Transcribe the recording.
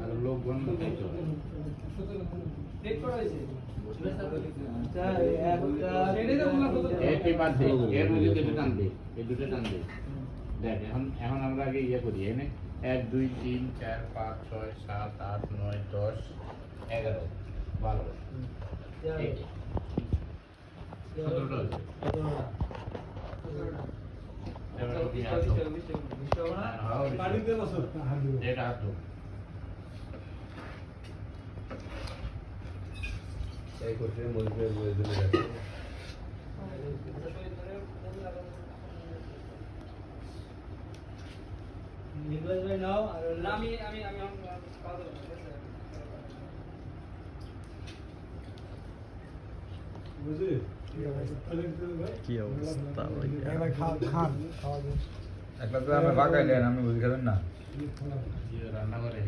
আর লোক গণ এখন আমরা আগে ইয়ে করি এনে 1 2 3 4 5 6 7 8 9 10 11 12 এই করতে মজবে বলে দিলে নির্বাচ ভাই নাও আর আমি বুঝি কি অবস্থা ভাই খান খাওয়া দিন একলা তো আমরা বাগাই দেন আপনি বুঝি খাবেন না খাওয়া রান্না করে